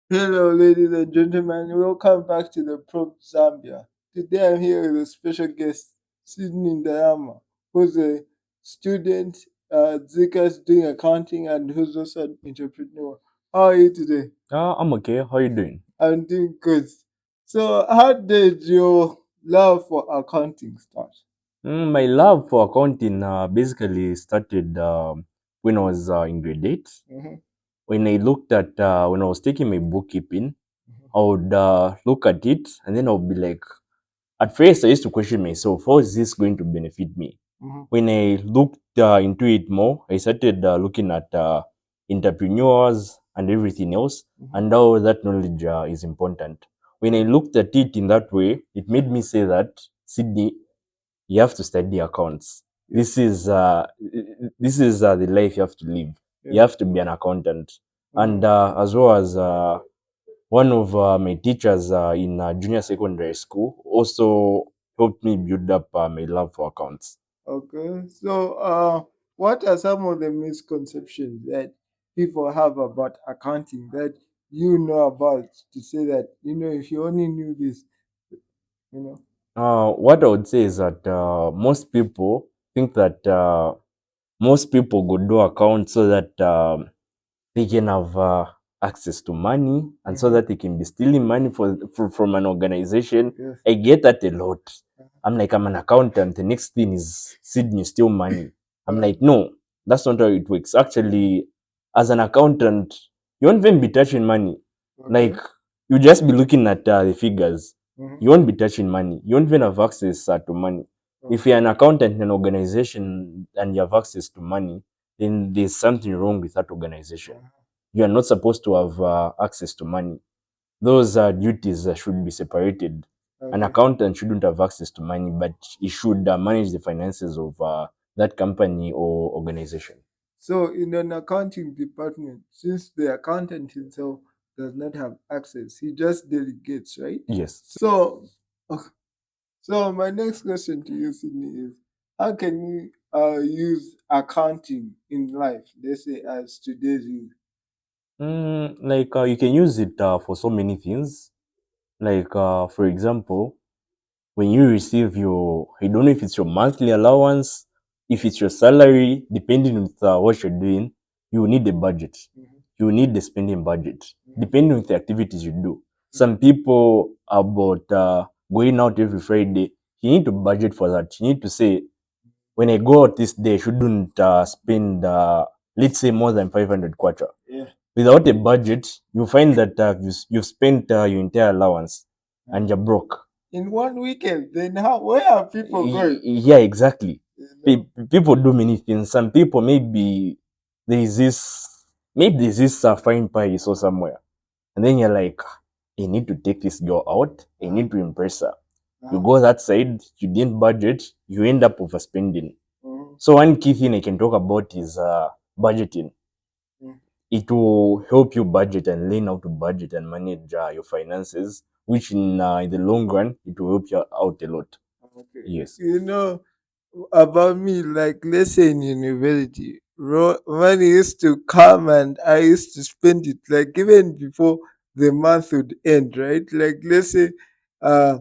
Hello, ladies and gentlemen. Welcome back to the Probe Zambia. Today I'm here with a special guest, Sydney Ndalama, who's a student at Zika's doing accounting and who's also an entrepreneur. How are you today? I'm okay. How you doing? I'm doing good. So, how did your love for accounting start? My love for accounting basically started when I was in grade 8. Mm-hmm. When I looked at, when I was taking my bookkeeping, I would look at it and then I would be like, at first I used to question myself, how is this going to benefit me? Mm-hmm. When I looked into it more, I started looking at entrepreneurs and everything else, Mm-hmm. and how that knowledge is important. When I looked at it in that way, it made me say that, Sydney, you have to study accounts. Yeah. This is the life you have to live. Yeah. You have to be an accountant, Mm-hmm. and as well as one of my teachers in junior secondary school also helped me build up my love for accounts. Okay. So, what are some of the misconceptions that people have about accounting that you know about to say that, if you only knew this, you know? What I would say is that most people think that most people go do accounts so that they can have access to money and so Mm-hmm. that they can be stealing money from an organization. Yes. I get that a lot. I'm like, I'm an accountant. The next thing is Sydney steal money. I'm Uh, like, no, that's not how it works. Actually, as an accountant, you won't even be touching money. Like, okay. you just be looking at the figures. Mm-hmm. You won't be touching money. You won't even have access to money. If you're an accountant in an organization and you have access to money, then there's something wrong with that organization. You are not supposed to have access to money. Those duties should be separated. An Okay. accountant shouldn't have access to money, but he should manage the finances of that company or organization. So, in an accounting department, since the accountant himself does not have access, he just delegates, right? Yes. So, okay. So my next question to you, Sydney, is how can you use accounting in life, let's say as today's youth? Like you can use it for so many things. Like for example, when you receive your, I don't know if it's your monthly allowance, if it's your salary, depending on what you're doing, you will need a budget. Mhm, You will need the spending budget, mhm, depending on the activities you do. mhm. Some people about going out every Friday, you need to budget for that. You need to say, when I go out this day, I shouldn't spend, let's say, more than 500 kwacha. Yeah. Without a budget, you find that you've spent your entire allowance Uh, and you're broke. in one weekend, then how? Where are people going? Yeah, exactly. You know? People do many things. Some people maybe there is this there's this fine pie you saw somewhere, and then you're like, I need to take this girl out. I Uh, need to impress her. You uh, go that side, you didn't budget, you end up overspending. mhm, So one key thing I can talk about is budgeting. mhm. It will help you budget and learn how to budget and manage your finances, which in the long run it will help you out a lot. Okay. Yes. About me, like let's say in university, money used to come and I used to spend it like even before the month would end, right? Like let's say uh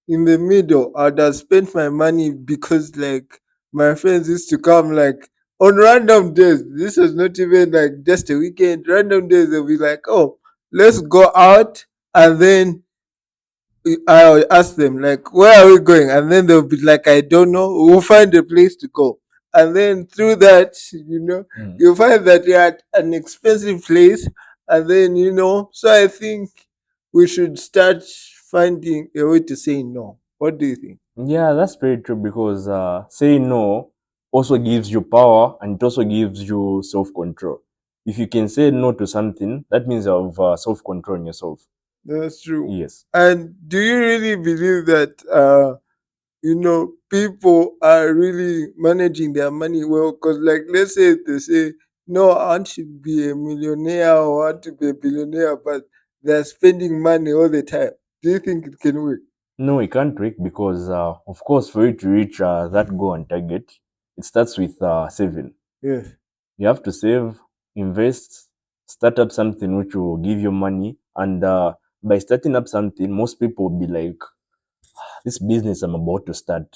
in the middle, I'd have spent my money because like my friends used to come like on random days. This was not even like just a weekend. Random days they'll be like, oh, let's go out, and then I will ask them like, "Where are we going?" And then they'll be like, "I don't know. We'll find a place to go." And then through that, Mm. you find that you're at an expensive place, and then So I think we should start finding a way to say no. What do you think? Yeah, that's very true because saying no also gives you power and it also gives you self control. If you can say no to something, that means you have self control in yourself. That's true. Yes. And do you really believe that people are really managing their money well? Because like let's say they say no, I want to be a millionaire or I want to be a billionaire, but they're spending money all the time. Do you think it can work? No, it can't work because, of course, for you to reach that goal and target, it starts with saving. Yes. You have to save, invest, start up something which will give you money. And by starting up something, most people will be like, this business I'm about to start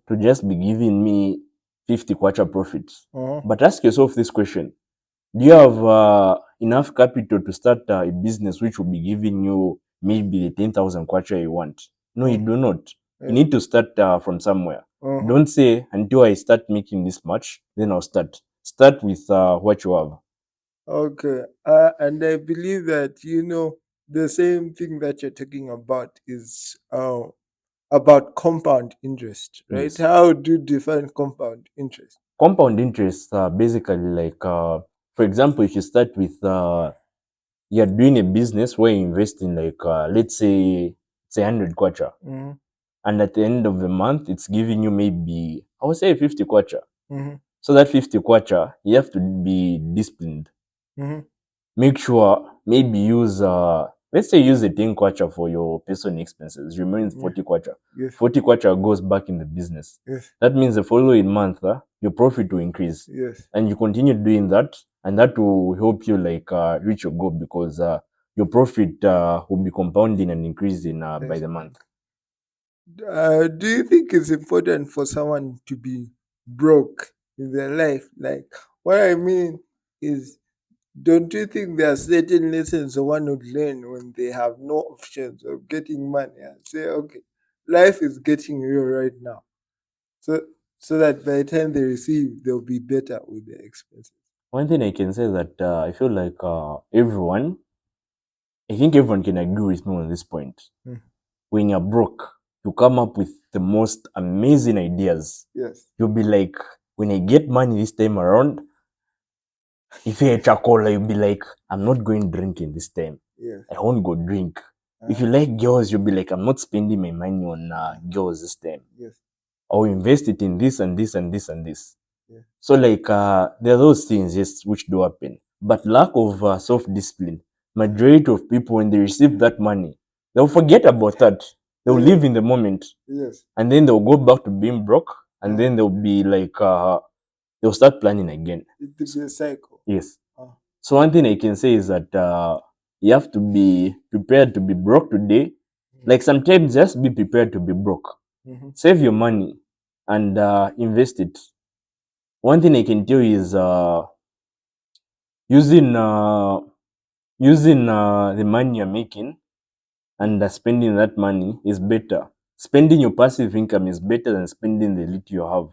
to just be giving me 50 kwacha profits. But ask yourself this question: do you have enough capital to start a business which will be giving you maybe the 10,000 kwacha you want? No, you do not. You need to start from somewhere. Don't say until I start making this much, then I'll start. Start with what you have. Okay. And I believe that, the same thing that you're talking about is about compound interest, right? Yes. How do you define compound interest? Compound interest basically like, for example, if you start with you're doing a business where you invest in like let's say 100 kwacha, Mm-hmm. and at the end of the month it's giving you maybe, I would say, 50 kwacha. Mm-hmm. So that 50 kwacha, you have to be disciplined. Mm-hmm. Make sure maybe use let's say use a 10 kwacha for your personal expenses, remains Yeah. 40 kwacha. Yes. 40 kwacha goes back in the business. Yes. That means the following month your profit will increase, Yes. and you continue doing that, and that will help you like reach your goal, because your profit will be compounding and increasing by Yes. the month. Do you think it's important for someone to be broke in their life? Like, what I mean is, don't you think there are certain lessons one would learn when they have no options of getting money and say, okay, life is getting real right now. So so that by the time they receive, they'll be better with their expenses. One thing I can say that I feel like I think everyone can agree with me on this point. Mm. When you're broke, you come up with the most amazing ideas. Yes. You'll be like, when I get money this time around, if you're a charcoal, you'll be like, I'm not going drinking this time. Yes. I won't go drink. If Uh, you like girls, you'll be like, I'm not spending my money on girls this time. yes. I'll invest it in this and this and this and this. Yeah. So like there are those things, yes, which do happen. But lack of self-discipline, majority of people when they receive that money, they'll forget about that. They'll Yeah. live in the moment, Yes. and then they'll go back to being broke, and Uh, then they'll be like they'll start planning again. it will be a cycle. Yes. Uh, So one thing I can say is that you have to be prepared to be broke today. Like sometimes just be prepared to be broke. mm-hmm. Save your money and invest it. One thing I can tell you is using the money you're making and spending that money is better. Spending your passive income is better than spending the little you have.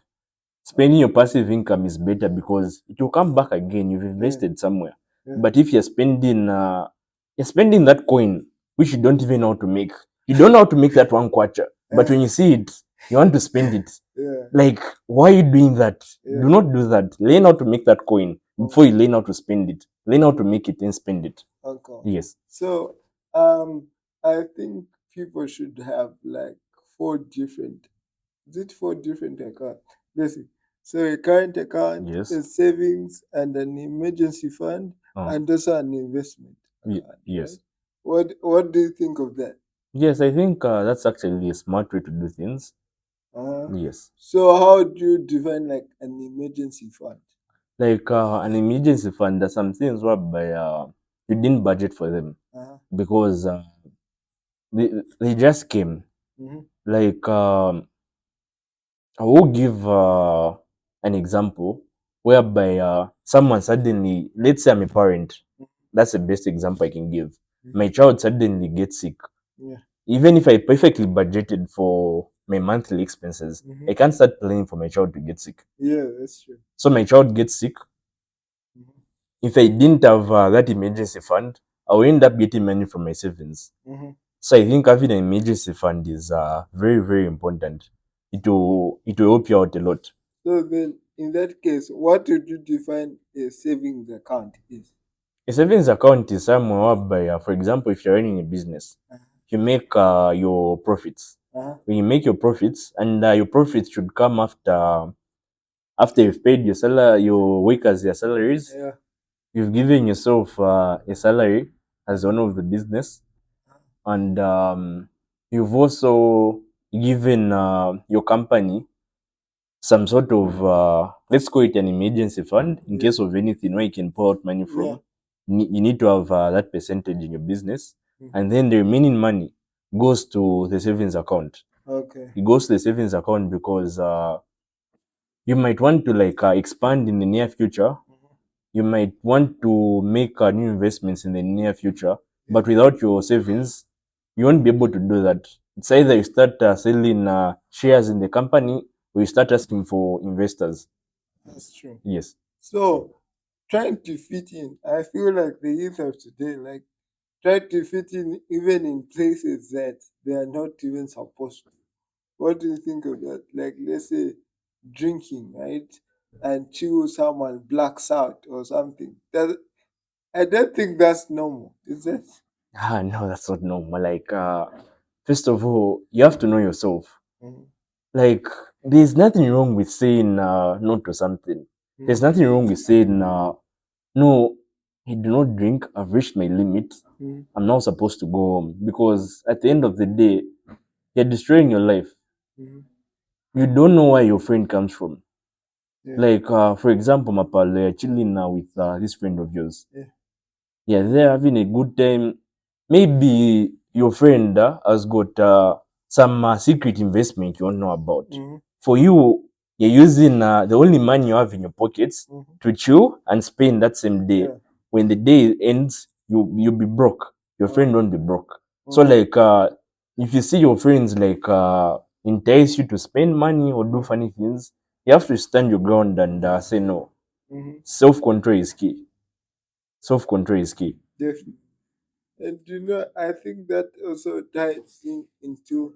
Spending your passive income is better because it will come back again. You've Yeah. invested somewhere. Yeah. But if you're spending that coin which you don't even know how to make. You don't know how to make that one kwacha. But when you see it, you want to spend it. Yeah. Like, why are you doing that? Yeah. Do not do that. Learn how to make that coin before Okay. you learn how to spend it. Learn how to make it and spend it. Okay. Yes. So, um, I think people should have like four different. Is it four different accounts? Let's see. So a current account, Yes. a savings, and an emergency fund, Oh. and also an investment account, right? Yes. What do you think of that? Yes, I think that's actually a smart way to do things. Uh, Yes. so how do you define like an emergency fund? Like an emergency fund, there's some things whereby you didn't budget for them Uh-huh. because they just came. Mm-hmm. Like, I will give an example whereby someone suddenly, let's say I'm a parent, that's the best example I can give. My child suddenly gets sick. Yeah. Even if I perfectly budgeted for my monthly expenses, Mm-hmm. I can't start planning for my child to get sick. Yeah, that's true. So my child gets sick. Mm-hmm. If I didn't have that emergency fund, I will end up getting money from my savings. Mm-hmm. So I think having an emergency fund is very, very important. It will help you out a lot. So then, in that case, what would you define a savings account is? A savings account is somewhere whereby, for example, if you're running a business, you make your profits. Uh-huh. When you make your profits, and your profits should come after you've paid your salary, your workers their salaries, Yeah. you've given yourself a salary as owner of the business, and you've also given your company some sort of let's call it an emergency fund in Yeah. case of anything where you can pull out money Yeah. from. You need to have that percentage in your business, and then the remaining money goes to the savings account. Okay. It goes to the savings account because you might want to like expand in the near future. You might want to make new investments in the near future, but without your savings, you won't be able to do that. It's either you start selling shares in the company, or you start asking for investors. That's true. Yes. So, trying to fit in, I feel like the youth of today, like, try to fit in even in places that they are not even supposed to. What do you think of that? Like, let's say drinking, right? And till someone blacks out or something. That I don't think that's normal, is it? No, that's not normal. Like, first of all, you have to know yourself. Mhm, Like, there's nothing wrong with saying no to something. There's mhm, nothing wrong with saying no. I do not drink. I've reached my limit. mhm, I'm not supposed to go home because at the end of the day, you're destroying your life. mhm. You don't know where your friend comes from. Yeah, Like, for example, Mapalo, you're chilling now with this friend of yours. yeah. Yeah, they're having a good time. Maybe your friend has got some secret investment you don't know about. Mhm, For you, you're using the only money you have in your pockets mhm. to chill and spend that same day. Yeah. When the day ends, you'll be broke. Your friend Uh-huh. won't be broke. So Mhm, like, if you see your friends like entice you to spend money or do mhm, funny things, you have to stand your ground and say no. mhm. Self control is key. Self control is key. Definitely. And I think that also ties into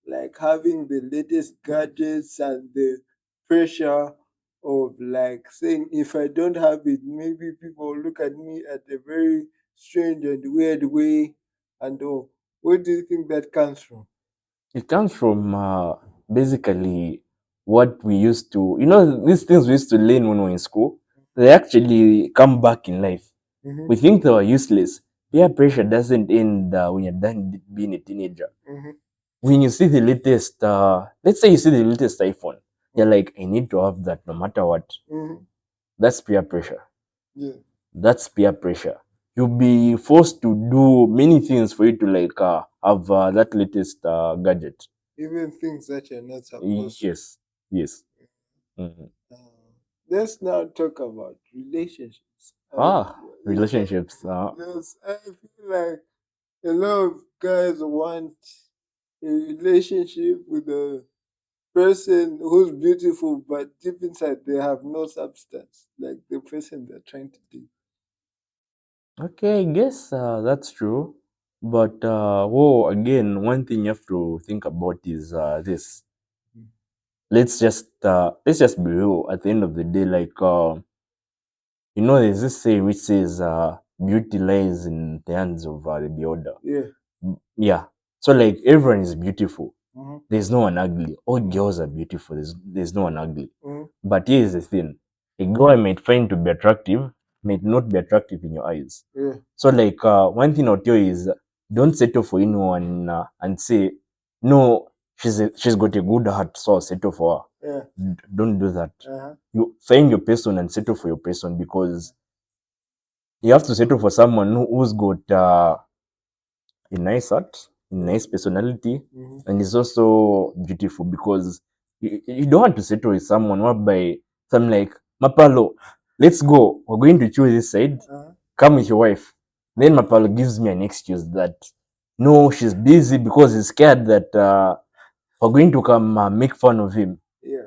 like having the latest gadgets and the pressure of like saying if I don't have it, maybe people will look at me at a very strange and weird way and all. Where do you think that comes from? It comes from basically what we used to, these things we used to learn when we were in school. They actually come back in life. Mm-hmm, We think they were useless. Peer pressure doesn't end when you're done being a teenager. mm-hmm, When you see the latest, let's say you see the latest iPhone, you're mm-hmm, like, I need to have that no matter what. mm-hmm. That's peer pressure. Yeah, That's peer pressure. You'll be forced to do many things for you to like have that latest gadget. even things that you're not supposed to. Yes, yes. Mhm. Uh, let's now talk about relationships. Yeah, Relationships. yes, I feel like a lot of guys want a relationship with a person who's beautiful, but deep inside they have no substance, like the person they're trying to date. Okay, I guess that's true. But whoa, again, one thing you have to think about is this. Let's just be real. At the end of the day, like there's this saying which says, "Beauty lies in the hands of the beholder." Yeah. Yeah. So like everyone is beautiful. Mm-hmm. There's no one ugly. All Mm-hmm. girls are beautiful. There's no one ugly. Mm-hmm. But here's the thing: a girl I might find to be attractive might not be attractive in your eyes. Yeah. So like one thing I'll tell you is don't settle for anyone and say no. She's got a good heart, so I'll settle for Yeah. her. Don't do that. Uh-huh. You find your person and settle for your person because you have to settle for someone who's got a nice heart, a Yeah. nice personality, Mm-hmm. and is also beautiful because you don't want to settle with someone whereby some like Mapalo, let's go. We're going to choose this side. Uh-huh. Come with your wife. Then Mapalo gives me an excuse that no, she's busy because he's scared that we're going to come make fun of him. Yeah.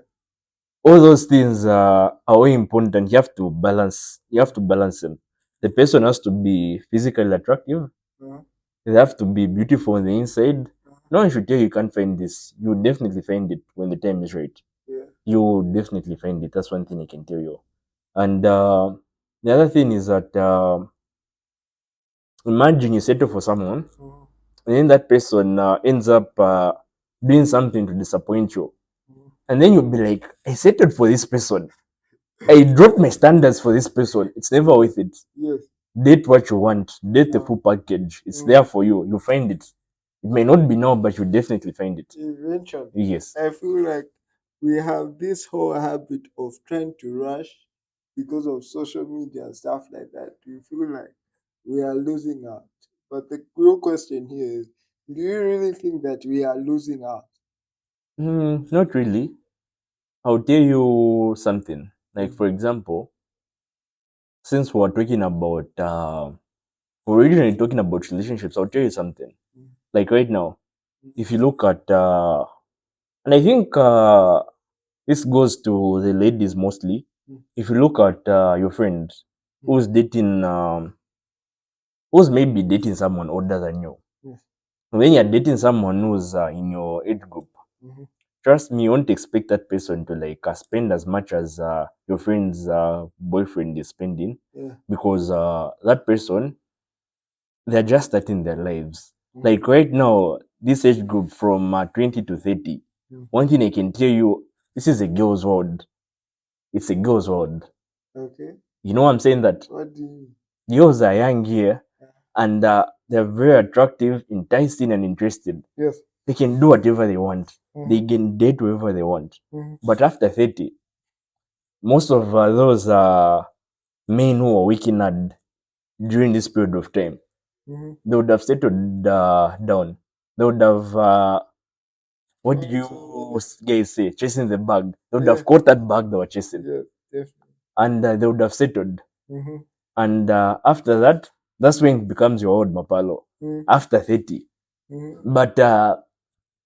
All those things are very important. You have to balance. You have to balance them. The person has to be physically attractive. Uh-huh. They have to be beautiful on the inside. Uh-huh. No one should tell you can't find this. You will definitely find it when the time is right. Yeah. You will definitely find it. That's one thing I can tell you. And the other thing is that imagine you settle for someone, Mm-hmm. and then that person ends up doing something to disappoint you. Mm-hmm. And then you'll be like, I settled for this person. I dropped my standards for this person. It's never worth it. Yes. Date what you want. Date the Uh, full package. It's mm. there for you. You find it. It may not be now, but you definitely find it. Eventually, Yes. I feel like we have this whole habit of trying to rush because of social media and stuff like that. Do you feel like? we are losing out. But the real question here is, do you really think that we are losing out? Not really. I'll tell you something. Like, for Mm-hmm. example, since we're talking about, we're originally talking about relationships, I'll tell you something. Like, right now, if you look at, and I think this goes to the ladies mostly. If you look at your friend who's dating, who's maybe dating someone older than you, when you're dating someone who's in your age group, Mm-hmm. trust me, you won't expect that person to like spend as much as your friend's boyfriend is spending, Yeah. because that person, they're just starting their lives. Mm-hmm. Like right now, this age group from 20 to 30, one thing I can tell you, this is a girl's world. It's a girl's world. Okay. You know what I'm saying? That What do you? girls are young here, and they're very attractive, enticing, and interested. Yes. They can do whatever they want. They Mm-hmm. can date whoever they want. Mm-hmm. But after 30, most of those men who are working hard during this period of time, Mm-hmm. they would have settled down. They would have, what do Find you somebody. guys say, chasing the bag. They would Yeah. have caught that bag they were chasing, Yes. Definitely. and they would have settled. Mm-hmm. And after that, that's when it becomes your old Mapalo. Mm-hmm. After 30. Mm-hmm. But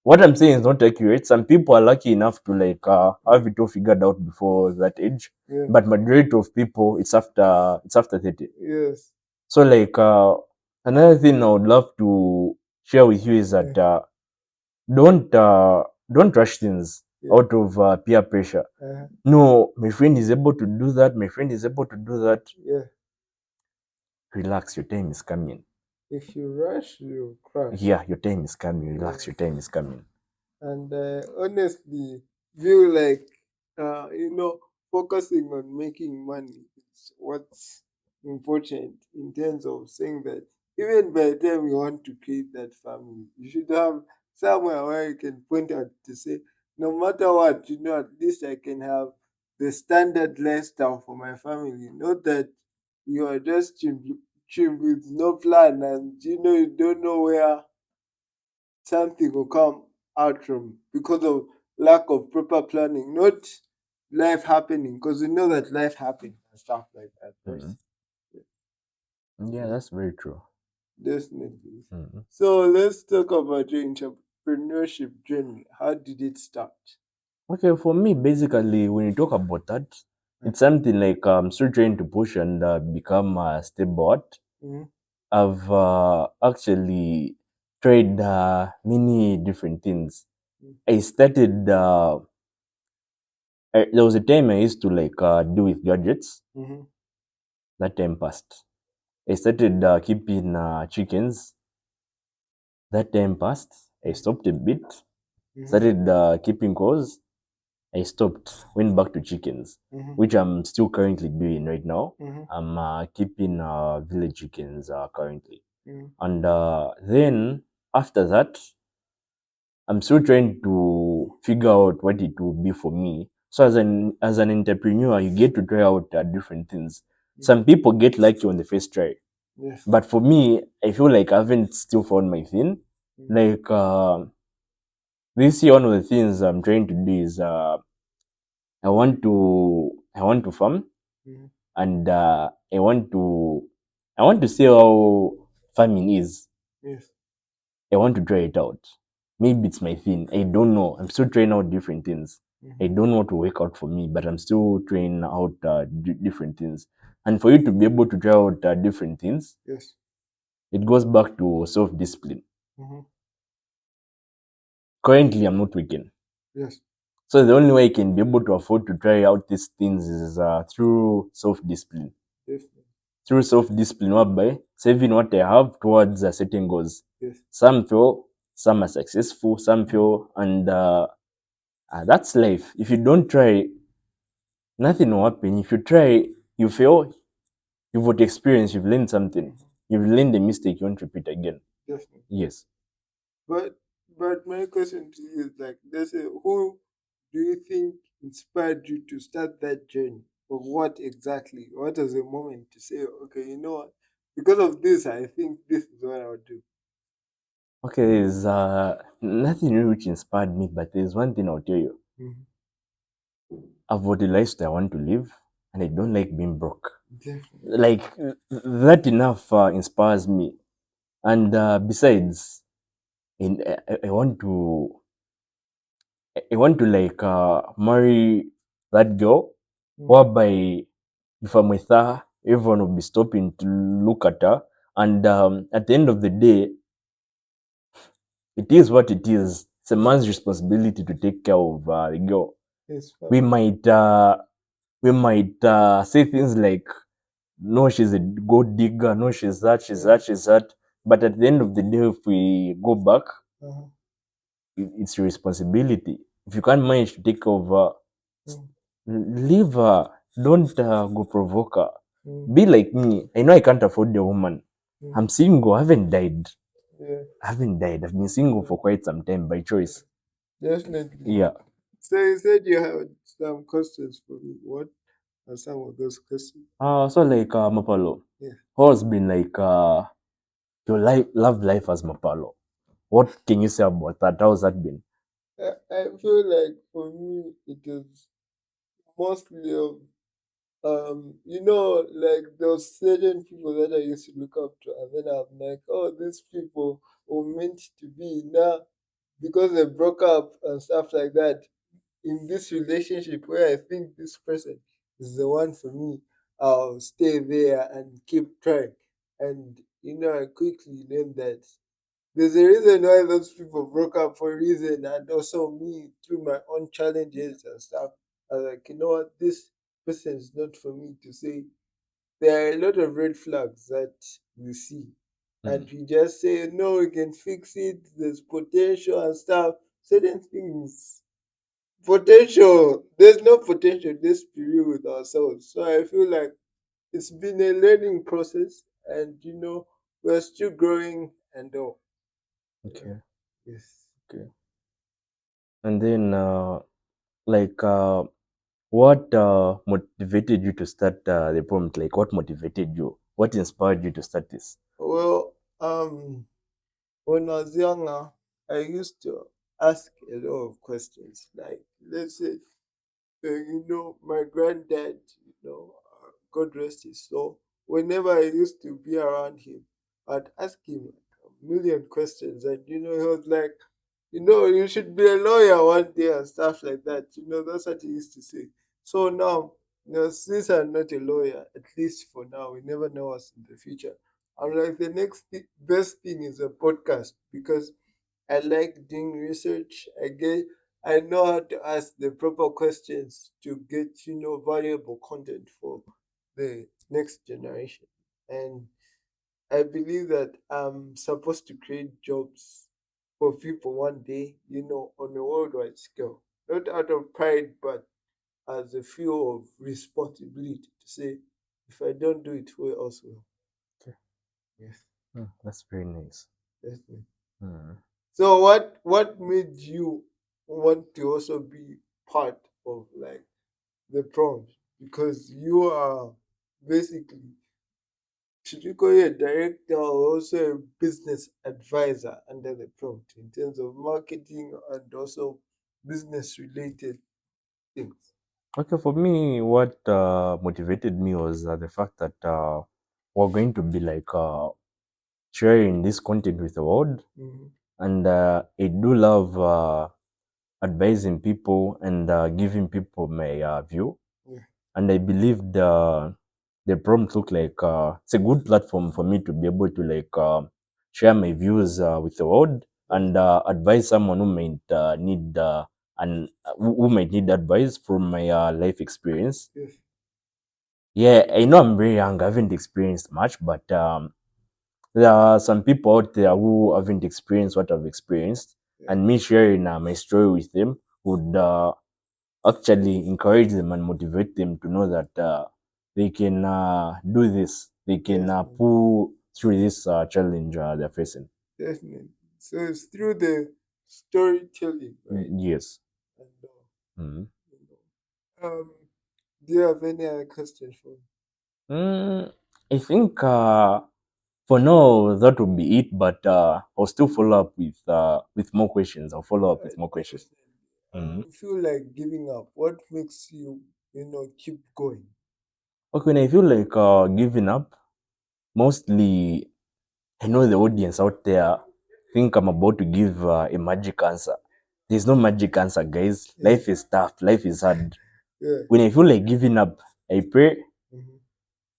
what I'm saying is not accurate. Some people are lucky enough to like have it all figured out before that age. Yeah. But majority of people, it's after 30. Yes. So like another thing I would love to share with you is Yeah. that don't uh, don't rush things Yeah. out of peer pressure. Uh-huh. No, my friend is able to do that. My friend is able to do that. Yeah. Relax, your time is coming. If you rush, you crash. Yeah, your time is coming. Relax, Yeah. your time is coming. And honestly feel like focusing on making money is what's important in terms of saying that even by the time you want to create that family, you should have somewhere where you can point out to say, no matter what, at least I can have the standard lifestyle for my family. Not that you are just chimp with no plan, and you don't know where something will come out from because of lack of proper planning, not life happening, because we know that life happens and stuff like that. Mhm. First, Yeah, that's very true. definitely. Mhm. So let's talk about your entrepreneurship journey. How did it start? Okay, for me, basically, when you talk about that, it's something like I'm still trying to push and become stable at. Mm-hmm. I've actually tried many different things. I started, there was a time I used to like do with gadgets. Mm-hmm. That time passed. I started keeping chickens. That time passed. I stopped a bit. Mm-hmm. Started keeping cows. I stopped, went back to chickens, Mm-hmm. which I'm still currently doing right now. Mm-hmm. I'm keeping village chickens currently. Mm-hmm. And then after that, I'm still trying to figure out what it will be for me. So as an entrepreneur, you get to try out different things. Mm-hmm. Some people get lucky on the first try, Yes. but for me, I feel like I haven't still found my thing. Mm-hmm. Like this year, one of the things I'm trying to do is I want to farm, Mm-hmm. and I want to see how farming is. Yes. I want to try it out. Maybe it's my thing. I don't know. I'm still trying out different things. Mm-hmm. I don't know what will work out for me, but I'm still trying out different things. And for you to be able to try out different things, Yes. it goes back to self discipline. Mm-hmm. Currently, I'm not working. Yes. So the only way I can be able to afford to try out these things is through self discipline. Definitely. Through self discipline, whereby saving what I have towards certain goals. Yes. Some fail, some are successful, some Mm-hmm. fail, and that's life. If you don't try, nothing will happen. If you try, you fail, you've got experience, you've learned something. Mm-hmm. You've learned a mistake, you won't repeat again. Definitely. Yes. But my question to you is like, let's say, who do you think inspired you to start that journey? Or what exactly? What was the moment to say, okay, you know what? Because of this, I think this is what I would do. Okay, there's nothing really which inspired me, but there's one thing I'll tell you. Mhm. I've got the lifestyle I want to live, and I don't like being broke. Definitely. Like that enough inspires me. And besides, I want to like marry that girl, Mm. whereby if I'm with her, everyone will be stopping to look at her. And at the end of the day, it is what it is. It's a man's responsibility to take care of the girl. Yes, We family. might say things like, "No, she's a gold digger. No, she's that. She's Yeah. that. She's that." But at the end of the day, if we go back, Uh-huh. it's your responsibility. If you can't manage to take care of her, Mm. leave her. Don't go provoke her. Mm. Be like me. I know I can't afford a woman. Mm. I'm single. I haven't died. Yeah. I haven't died. I've been single Yeah. for quite some time by choice. Definitely. Yeah. So you said you had some questions for me. What are some of those questions? So like Mapalo, Yeah. how has been like your love life as Mapalo? What can you say about that? How's that been? I feel like for me it is mostly of like those certain people that I used to look up to, and then I'm like, oh, these people were meant to be now because they broke up and stuff like that. In this relationship where I think this person is the one for me, I'll stay there and keep trying. And I quickly learned that there's a reason why those people broke up for a reason, and also me through my own challenges and stuff. I was like, you know what, this person is not for me to say. There are a lot of red flags that we see, Mm. and we just say, no, we can fix it, there's potential and stuff. Certain things, potential, there's no potential, let's be real with ourselves. So I feel like it's been a learning process, and we're still growing and all. Yeah. Okay. Yes. Okay. And then like what motivated you to start the prompt? Like what motivated you? What inspired you to start this? Well, when I was younger, I used to ask a lot of questions. Like, let's say, my granddad, God rest his soul, whenever I used to be around him, I'd ask him like a million questions. And, he was like, you should be a lawyer one day and stuff like that. That's what he used to say. So now, since I'm not a lawyer, at least for now, we never know what's in the future. I'm like, the next best thing is a podcast because I like doing research. I know how to ask the proper questions to get, valuable content for the next generation. And I believe that I'm supposed to create jobs for people one day, on a worldwide scale. Not out of pride, but as a feel of responsibility to say, if I don't do it, who else will? Okay. Yes, That's very nice. that's me. Mm. So what made you want to also be part of like the prompt? Because you are basically, should you call you a director or also a business advisor under the prompt in terms of marketing and also business related things? Okay, for me, what motivated me was the fact that we're going to be like sharing this content with the world, Mm-hmm. and I do love advising people and giving people my view. Yeah, And I believe the prompt look like it's a good platform for me to be able to like share my views with the world yes, and advise someone who might need and who might need advice from my life experience. yes, Yeah, I know I'm very young, I haven't experienced much, but there are some people out there who haven't experienced what I've experienced, yeah, and me sharing my story with them would actually encourage them and motivate them to know that they can do this, they can definitely, pull through this challenge they're facing. definitely. So it's through the storytelling, right? Yes. And Mhm. you do you have any other questions for me? Mm, I think. For now, that would be it. But I'll still follow up with more questions. I'll follow up with more questions. Definitely. Mhm. You feel like giving up. What makes you, keep going? Okay, when I feel like giving up, mostly I know the audience out there think I'm about to give a magic answer. There's no magic answer, guys. Yeah, Life is tough. Life is hard. yeah. When I feel like giving up, I pray, Mm-hmm,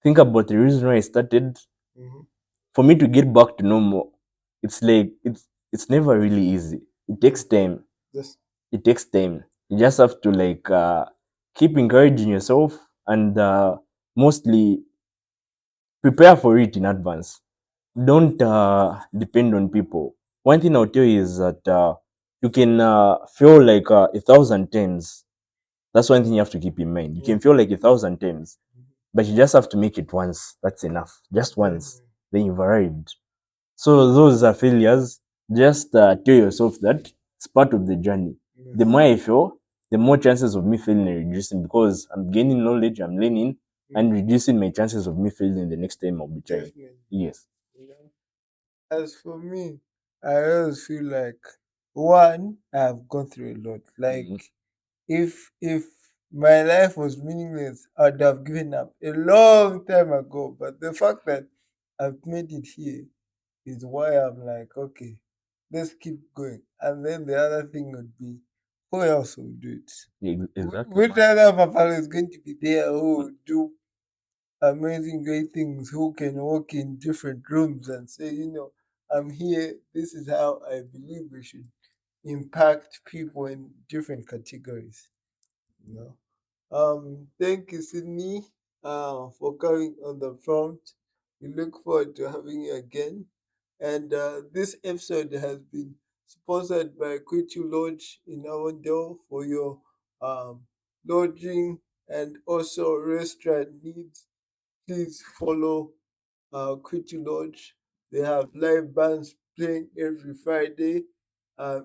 think about the reason why I started. mm-hmm. For me to get back to normal, it's like it's never really easy. It Yeah. takes time. Just It takes time. You just have to like keep encouraging yourself and mostly prepare for it in advance. Don't depend on people. One thing I'll tell you is that you can fail like 1,000 times. That's one thing you have to keep in mind. You yeah. can fail like 1,000 times, but you just have to make it once. That's enough. Just once. Definitely. Then you've arrived. So those are failures. Just tell yourself that it's part of the journey. The Yes. more I fail, the more chances of me failing are reducing because I'm gaining knowledge, I'm learning, and Mm, reducing my chances of me failing the next time I'll be trying. definitely. Yes. You know. As for me, I always feel like one, I've gone through a lot. Like Mhm. if my life was meaningless, I'd have given up a long time ago. But the fact that I've made it here is why I'm like, okay, let's keep going. And then the other thing would be, who else will do it? Exactly. Which other Mapalo is going to be there who will do amazing great things, who can walk in different rooms and say, I'm here, this is how I believe we should impact people in different categories. You know. Thank you, Sydney, for coming on the prompt. We look forward to having you again. And this episode has been sponsored by Kuchu Lodge in Avondale for your um, lodging and also restaurant needs. Please follow Kuchu Lodge. They have live bands playing every Friday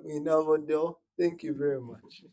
in Avondale. Thank you very much.